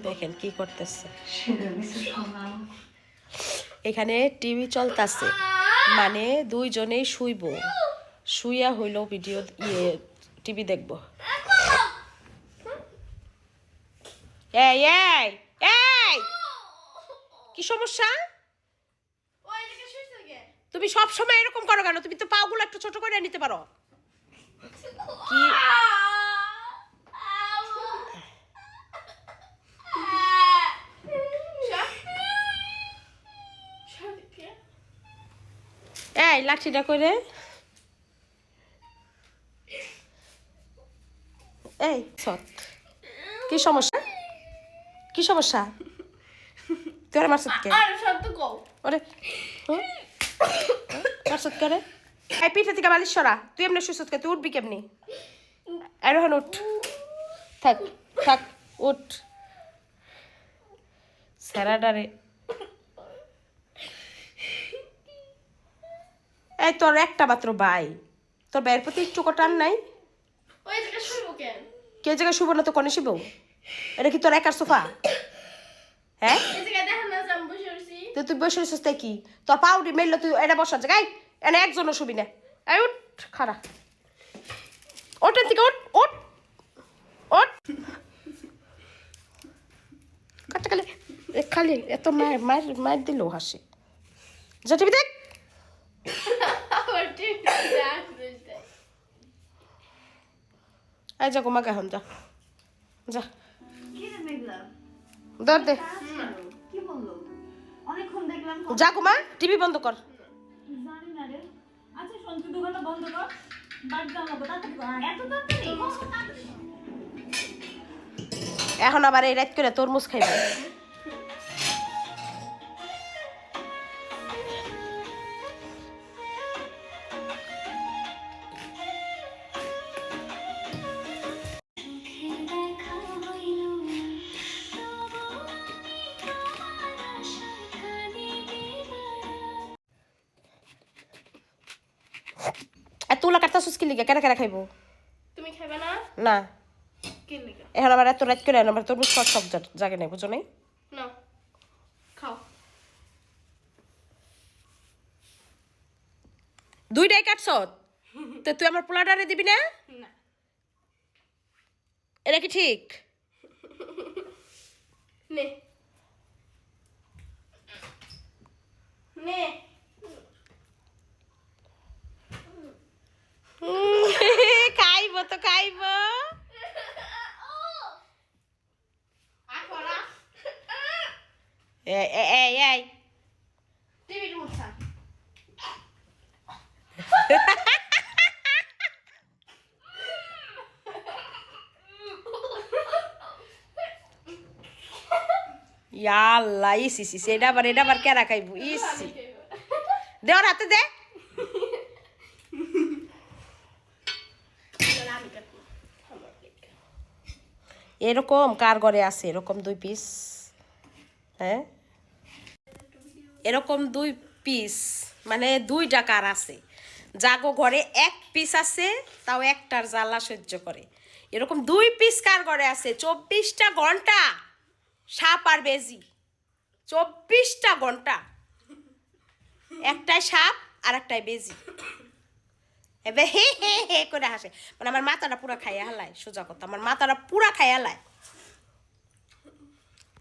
দেখেন কি করতেছে, এখানে টিভি চলতেছে, মানে দুইজনেই শুইব, শুইয়া হইল ভিডিও টিভি দেখবো। এই এই এই কি সমস্যা? তুমি সব সময় এরকম করো কেন? তুমি তো পাগুলো একটু ছোট করে নিতে পারো। কি এই লাঠিটা করে, এই সৎ কি সমস্যা? কি সমস্যা? তুই আর মারছত কে? ওরে মারছত কে রে? এই পিঠে থেকে বালিশ সরা। তুই এমনি শুইছত কে? তুই উঠবি কেমনি? এখন উঠ, থাক থাক উঠ। স্যারাডারে এই তোর একটা মাত্র ভাই, তোর ভাইয়ের প্রতি একটু টান নাই? কে জায়গায় শুভ না তো কনে শিব? এটা কি তোর একার সোফা? হ্যাঁ তুই বসে রয়েছিস তাই কি? তোর পাউডি মেললো তুই এটা বসার জায়গায়, এনে একজনও শুবি না। এই উঠ খারা, ওঠেন থেকে ওঠ ওঠ ওঠ। কাটা খালি খালি এত মায়ের মায়ের মায়ের দিলেও হাসি। যা টিভি দেখ। এই যা ঘুমাকে এখন যা যা ধর দে যা ঘুমা, টিভি বন্ধ কর। এখন আবার এই রাত করে তরমুজ খাইবে। তুলা কাটতা সুস্কি লিগা কেনা কেনা খাইবো? তুমি খাইবে না? না কি লিগা? এখন আবার এত রাত করে আমার তরমুজ খাওয়ার সব জাগে নাই, বুঝো নাই? না খাও। দুইটাই কাটছ তো তুই আমার পোলাটারে দিবি না? না এটা কি ঠিক? নে নে খাইব তো খাইব। এই টিভি রিমোট ছাড়। ইয়াল্লা ইস ইস ইস, এটা আবার কেরা খাইব? ইস দেওয়ার হাতে দে। এরকম কার ঘরে আছে এরকম 2 পিস? হ্যাঁ এরকম 2 পিস মানে 2টা কার আছে? জাগো ঘরে 1 পিস আছে, তাও একটার জ্বালা সহ্য করে। এরকম 2 পিস কার ঘরে আছে? 24টা ঘন্টা সাপ আর বেজি, 24টা ঘন্টা একটাই সাপ আর একটাই বেজি। এবার হে হে হে করে হাসে, মানে আমার মাথাটা পুরা খাইয়া হালায়। সোজা কথা, আমার মাথাটা পুরা খাইয়া হালায়।